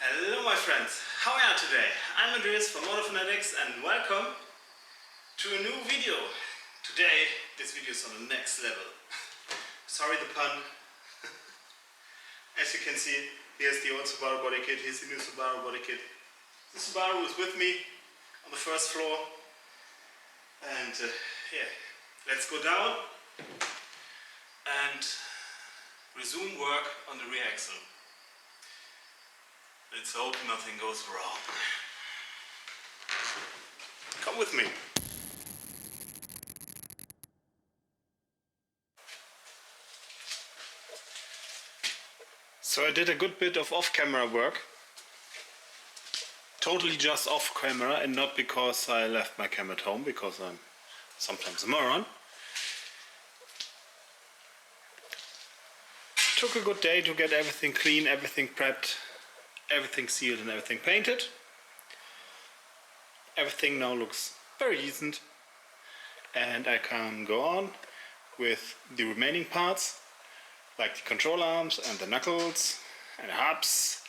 Hello my friends, how are you today? I'm Andreas from Motorfanatics and welcome to a new video. Today this video is on the next level. Sorry the pun. As you can see, here's the old Subaru body kit, here's the new Subaru body kit. The Subaru is with me on the first floor and yeah, let's go down and resume work on the rear axle. Let's hope nothing goes wrong. Come with me. So I did a good bit of off-camera work. Totally just off-camera and not because I left my camera at home, because I'm sometimes a moron. Took a good day to get everything clean, everything prepped, everything sealed and everything painted. Everything now looks very decent and I can go on with the remaining parts like the control arms and the knuckles and the hubs.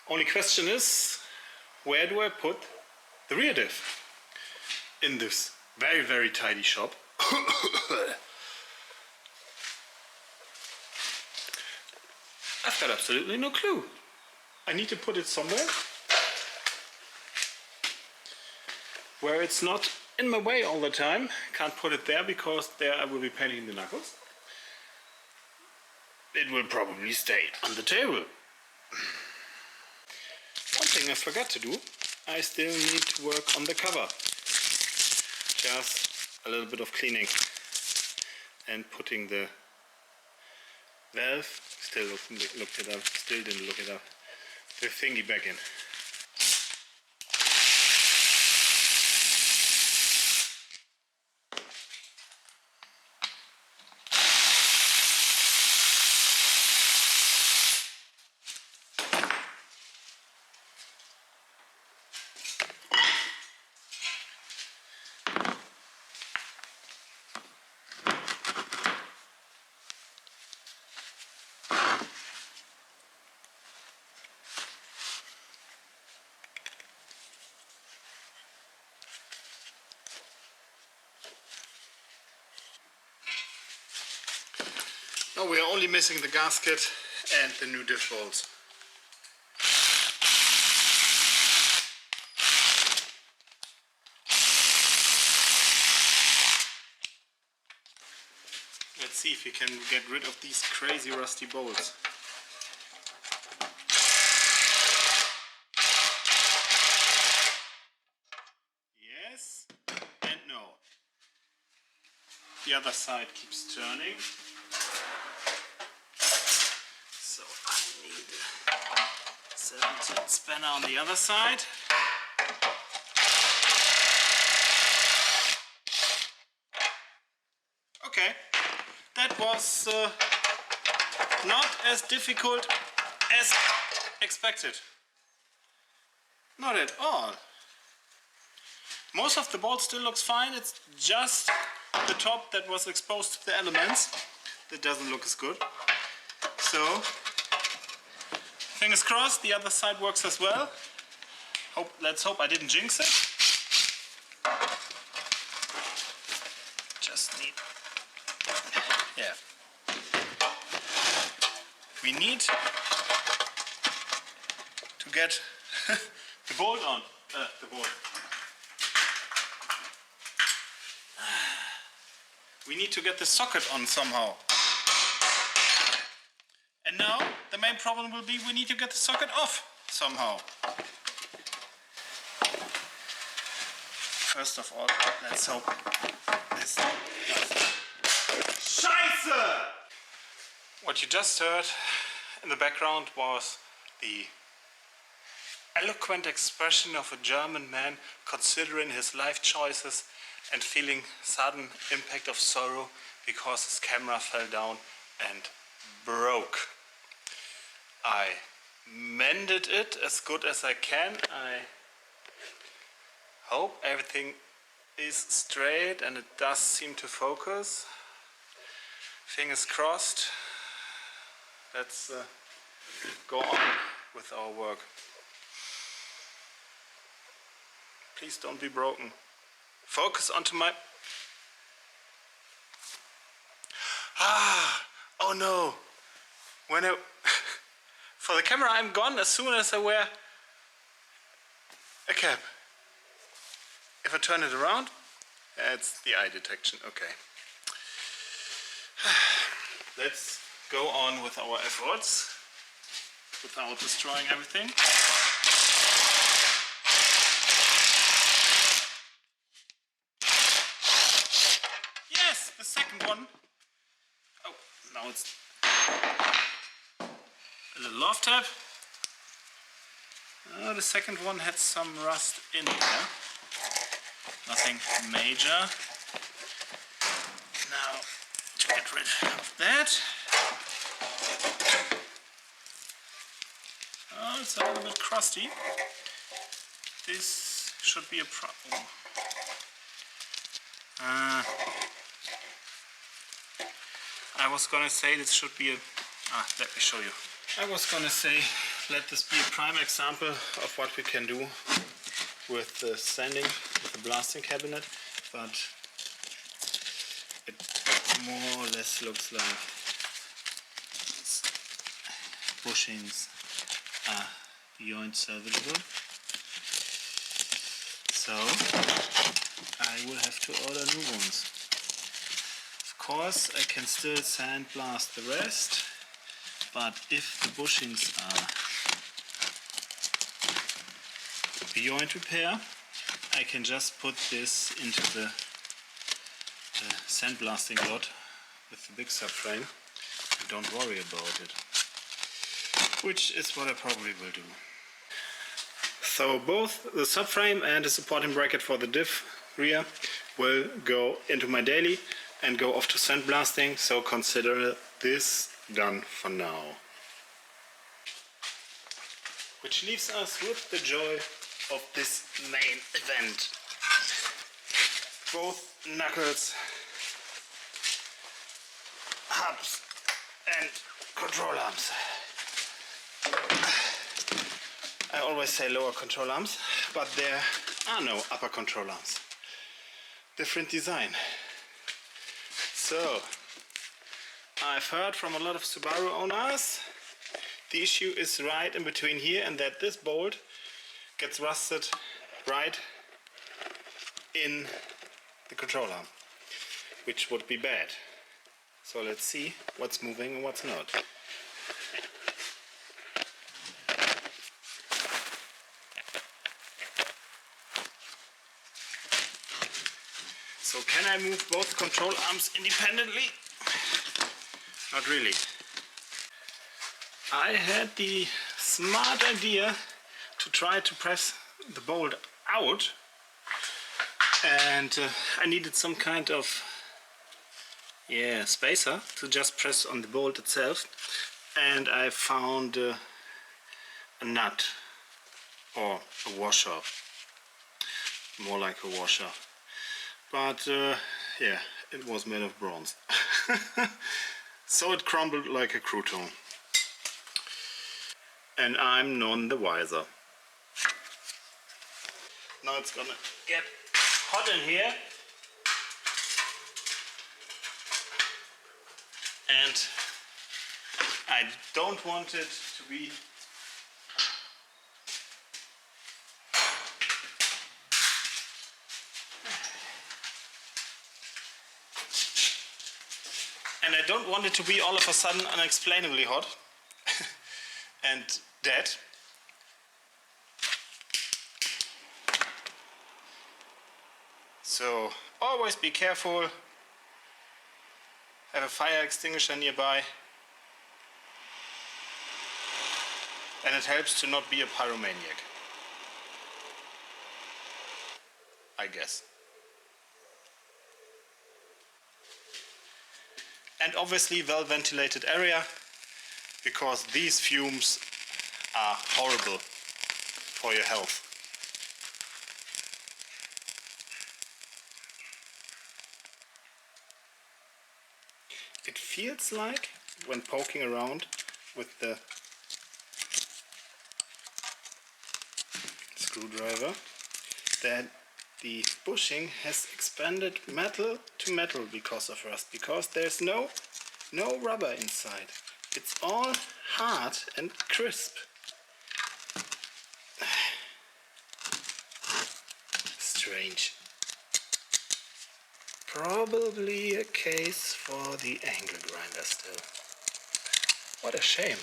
Only question is, where do I put the rear diff in this very tidy shop? I've got absolutely no clue. I need to put it somewhere where it's not in my way all the time. Can't put it there because there I will be painting the knuckles. It will probably stay on the table. One thing I forgot to do, I still need to work on the cover. Just a little bit of cleaning and putting the valve, still didn't look it up, the thingy back in. Now we are only missing the gasket and the new diff bolts. Let's see if we can get rid of these crazy rusty bolts. Yes and no. The other side keeps turning. So I need a 17 spanner on the other side. Okay, that was not as difficult as expected. Not at all. Most of the bolt still looks fine, it's just the top that was exposed to the elements that doesn't look as good. So, fingers crossed, the other side works as well. Let's hope I didn't jinx it. Just need... yeah. We need to get the bolt on. The bolt. We need to get the socket on somehow. And now the main problem will be we need to get the socket off somehow. First of all, let's hope this does. Scheiße! What you just heard in the background was the eloquent expression of a German man considering his life choices and feeling sudden impact of sorrow because his camera fell down and broke. I mended it as good as I can. I hope everything is straight and it does seem to focus. Fingers crossed. Let's go on with our work. Please don't be broken. Focus onto my... Oh no! When I... For the camera I'm gone as soon as I wear a cap. If I turn it around, it's the eye detection, okay. Let's go on with our efforts without destroying everything. Yes, the second one. Oh, now it's a little off tap. The second one had some rust in there. Nothing major. Now to get rid of that. Oh, it's a little bit crusty. This should be a problem. I was gonna say this should be a... let me show you. I was gonna say let this be a prime example of what we can do with the sanding, with the blasting cabinet, but it more or less looks like bushings are beyond salvageable. So I will have to order new ones. Of course I can still sandblast the rest, but if the bushings are beyond repair, I can just put this into the sandblasting lot with the big subframe and don't worry about it. Which is what I probably will do. So both the subframe and the supporting bracket for the diff rear will go into my daily and go off to sandblasting, so consider this done for now. Which leaves us with the joy of this main event. Both knuckles, hubs and control arms. I always say lower control arms, but there are no upper control arms. Different design. So, I've heard from a lot of Subaru owners the issue is right in between here, and that this bolt gets rusted right in the control arm, which would be bad. So let's see what's moving and what's not. So can I move both control arms independently? Not really. I had the smart idea to try to press the bolt out, and I needed some kind of spacer to just press on the bolt itself, and I found a nut or a washer, more like a washer, but yeah, it was made of bronze. So it crumbled like a crouton, and I'm none the wiser. Now it's gonna get hot in here, and I don't want it to be all of a sudden unexplainably hot and dead. So always be careful, have a fire extinguisher nearby, and it helps to not be a pyromaniac, I guess. And obviously well ventilated area, because these fumes are horrible for your health. It feels like, when poking around with the screwdriver, that the bushing has expanded metal to metal because of rust, because there's no rubber inside. It's all hard and crisp. Strange. Probably a case for the angle grinder still. What a shame.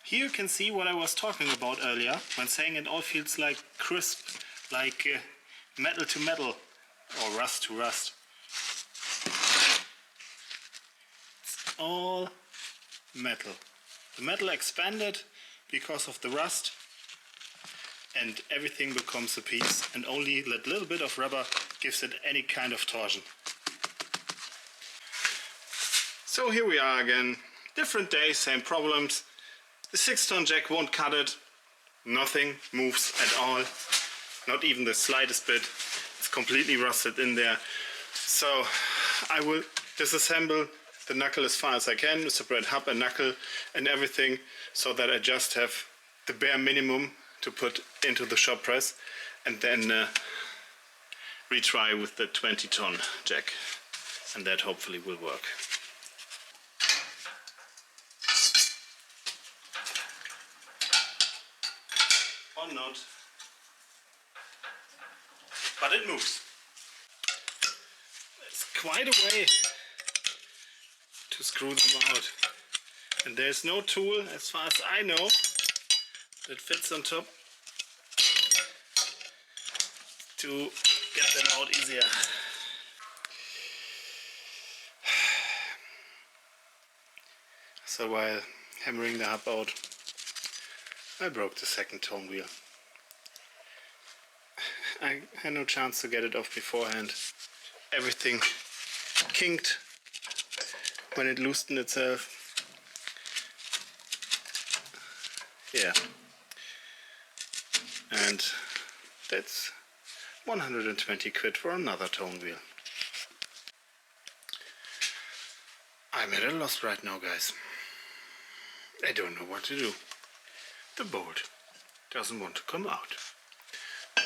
Here you can see what I was talking about earlier when saying it all feels like crisp, like metal to metal or rust to rust. It's all metal. The metal expanded because of the rust and everything becomes a piece, and only that little bit of rubber gives it any kind of torsion. So here we are again, different day, same problems. The 6-ton jack won't cut it, nothing moves at all, not even the slightest bit. It's completely rusted in there. So I will disassemble the knuckle as far as I can, separate hub and knuckle and everything, so that I just have the bare minimum to put into the shop press, and then retry with the 20-ton jack, and that hopefully will work. Or not, but it moves. It's quite a way to screw them out, and there's no tool, as far as I know, that fits on top to get them out easier. So while hammering the hub out, I broke the second tone wheel. I had no chance to get it off beforehand. Everything kinked when it loosened itself. Yeah. And that's 120 quid for another tone wheel. I'm at a loss right now, guys. I don't know what to do. The bolt doesn't want to come out.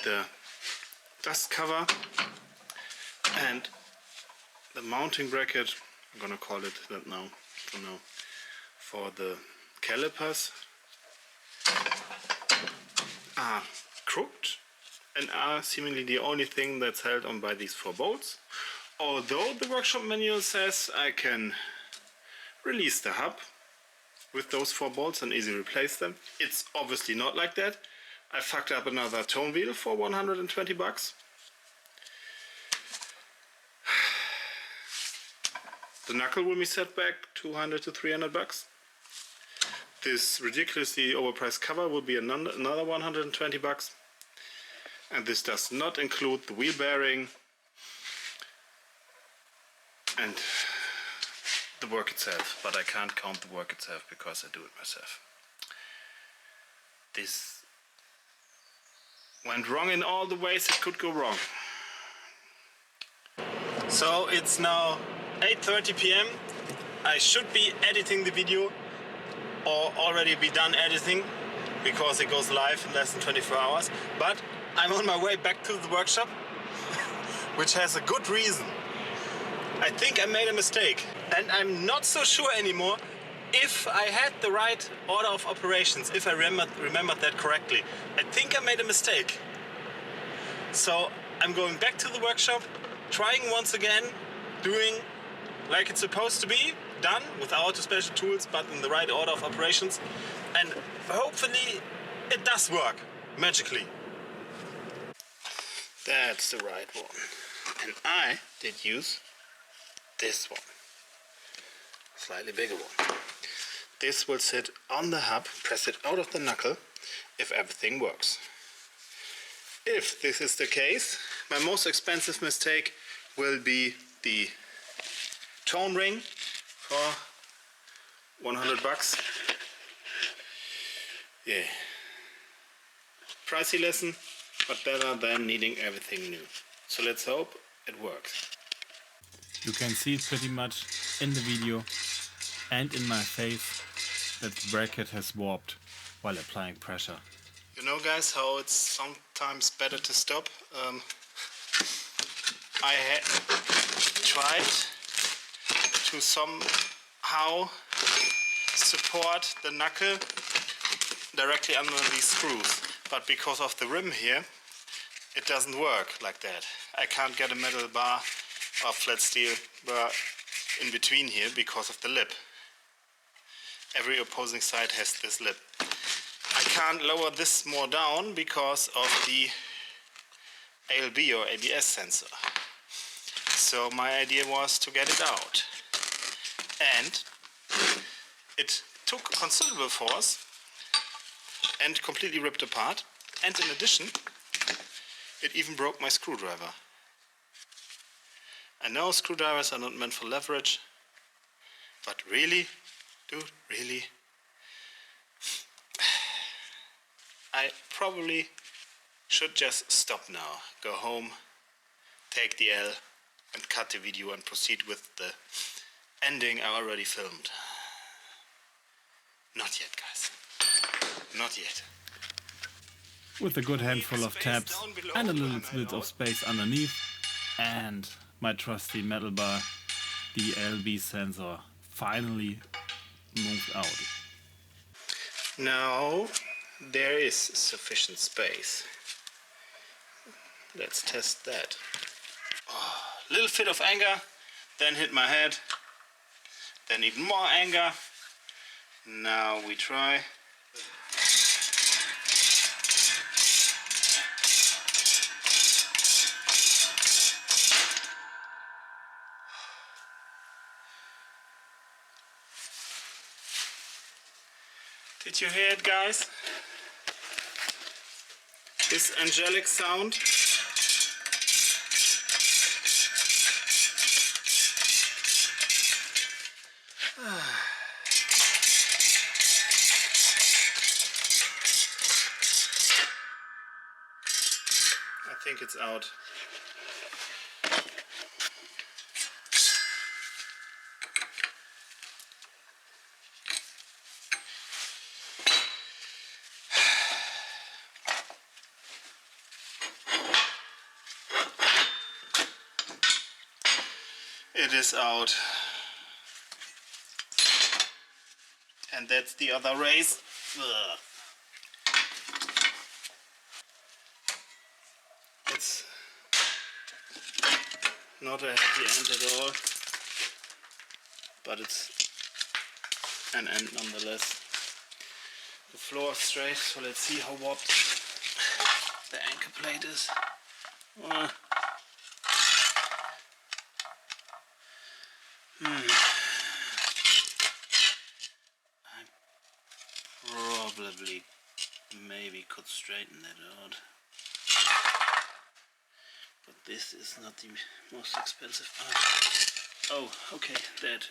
The dust cover and the mounting bracket, I'm gonna call it that now for now, for the calipers are crooked and are seemingly the only thing that's held on by these 4 bolts. Although the workshop manual says I can release the hub with those 4 bolts and easily replace them. It's obviously not like that. I fucked up another tone wheel for 120 bucks. The knuckle will be set back 200 to 300 bucks. This ridiculously overpriced cover will be another 120 bucks. And this does not include the wheel bearing and the work itself, but I can't count the work itself because I do it myself. This went wrong in all the ways it could go wrong. So it's now 8:30 p.m. I should be editing the video or already be done editing because it goes live in less than 24 hours, but I'm on my way back to the workshop which has a good reason. I think I made a mistake, and I'm not so sure anymore if I had the right order of operations, if I remembered that correctly. I think I made a mistake. So I'm going back to the workshop, trying once again, doing like it's supposed to be, done without the special tools but in the right order of operations, and hopefully it does work, magically. That's the right one. And I did use this one, slightly bigger one. This will sit on the hub, press it out of the knuckle if everything works. If this is the case, my most expensive mistake will be the tone ring for 100 bucks. Yeah. Pricey lesson, but better than needing everything new. So let's hope it works. You can see pretty much in the video and in my face that the bracket has warped while applying pressure. You know guys how it's sometimes better to stop. I had tried to somehow support the knuckle directly under these screws, but because of the rim here it doesn't work like that. I can't get a metal bar or flat steel bar in between here because of the lip. Every opposing side has this lip. I can't lower this more down because of the ALB or ABS sensor. So my idea was to get it out. And it took considerable force and completely ripped apart. And in addition, it even broke my screwdriver. I know screwdrivers are not meant for leverage, but really, dude, really, I probably should just stop now, go home, take the L and cut the video and proceed with the ending I already filmed. Not yet, guys. Not yet. With a good handful of tabs and a little bit of space underneath and my trusty metal bar, the LB sensor finally moved out. Now there is sufficient space. Let's test that. Oh, little fit of anger, then hit my head, then even more anger. Now we try. Did you hear it, guys? This angelic sound. I think it's out. It is out. And that's the other race. Ugh. It's not a happy end at all, but it's an end nonetheless. The floor is straight, so let's see how warped the anchor plate is. I probably maybe could straighten that out, but this is not the most expensive part. Oh, okay, that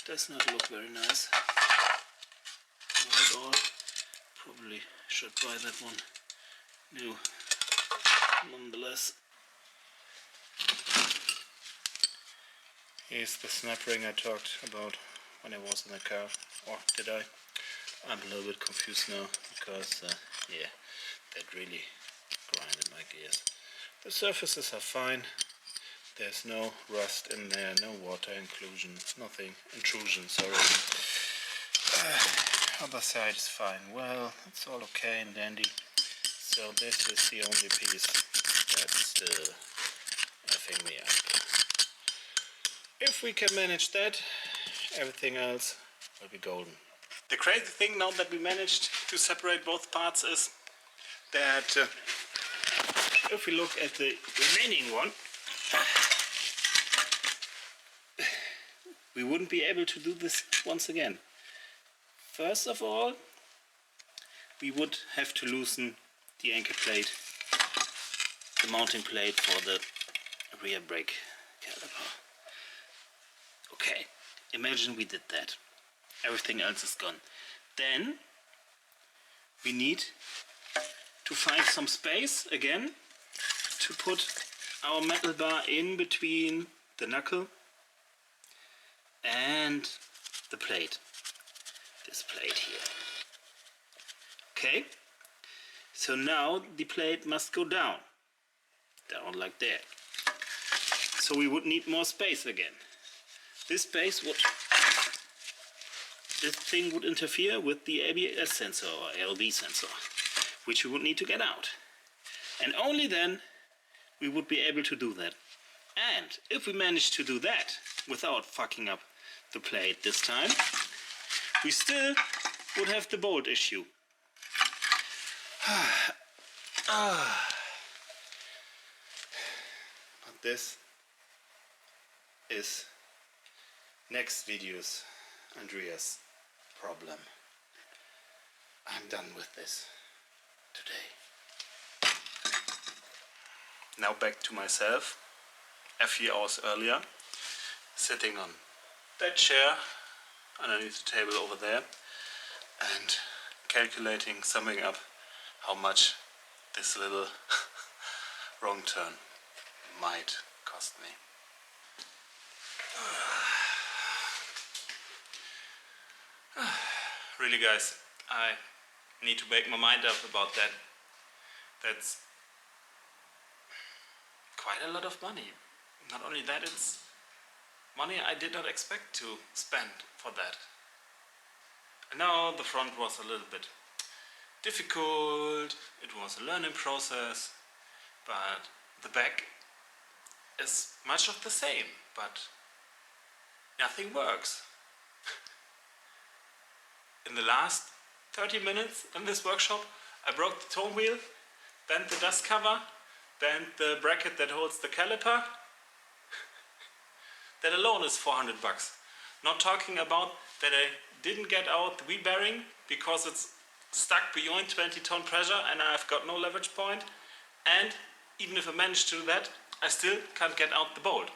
does not look very nice. Not at all. Probably should buy that one new. Nonetheless, here's the snap ring I talked about when I was in the car. Or did I? I'm a little bit confused now because, yeah, that really grinded my gears. The surfaces are fine. There's no rust in there, no water intrusion, sorry. Other side is fine. Well, it's all okay and dandy. So this is the only piece that's still effing me up. If we can manage that, everything else will be golden. The crazy thing now that we managed to separate both parts is that if we look at the remaining one, we wouldn't be able to do this once again. First of all, we would have to loosen the anchor plate, the mounting plate for the rear brake caliper. Okay, imagine we did that. Everything else is gone. Then we need to find some space again to put our metal bar in between the knuckle and the plate. This plate here. Okay, so now the plate must go down like that. So we would need more space again. This thing would interfere with the ABS sensor or LV sensor, which we would need to get out. And only then we would be able to do that. And if we manage to do that without fucking up the plate this time, we still would have the bolt issue. But this is next video's Andreas problem. I'm done with this today. Now back to myself, a few hours earlier, sitting on that chair underneath the table over there and calculating, summing up how much this little wrong turn might cost me. Really guys, I need to make my mind up about that. That's quite a lot of money. Not only that, it's money I did not expect to spend for that. I know the front was a little bit difficult, it was a learning process, but the back is much of the same, but nothing works. In the last 30 minutes in this workshop, I broke the tone wheel, bent the dust cover, bent the bracket that holds the caliper. That alone is 400 bucks. Not talking about that I didn't get out the wheel bearing because it's stuck beyond 20 ton pressure and I've got no leverage point. And even if I manage to do that, I still can't get out the bolt.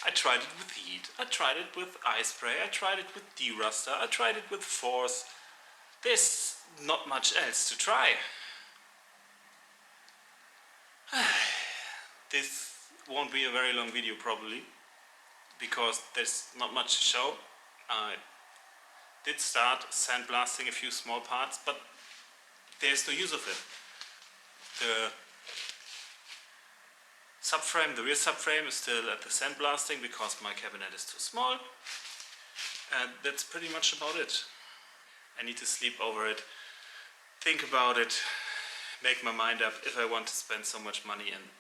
I tried it with heat, I tried it with ice spray, I tried it with deruster, I tried it with force. There's not much else to try. This won't be a very long video probably, because there's not much to show. I did start sandblasting a few small parts, but there's no use of it. The subframe, the rear subframe is still at the sandblasting because my cabinet is too small. And that's pretty much about it. I need to sleep over it, think about it, make my mind up if I want to spend so much money. And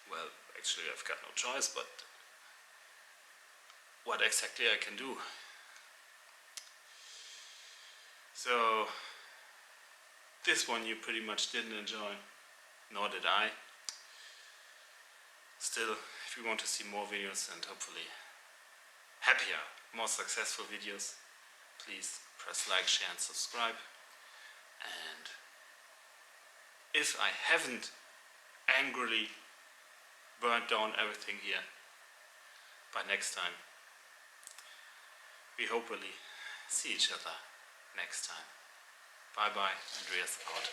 well, actually I've got no choice, but what exactly I can do. So this one you pretty much didn't enjoy, nor did I. Still, if you want to see more videos and hopefully happier, more successful videos, please press like, share and subscribe. And if I haven't angrily burnt down everything here by next time, we hopefully see each other next time. Bye bye, Andreas out.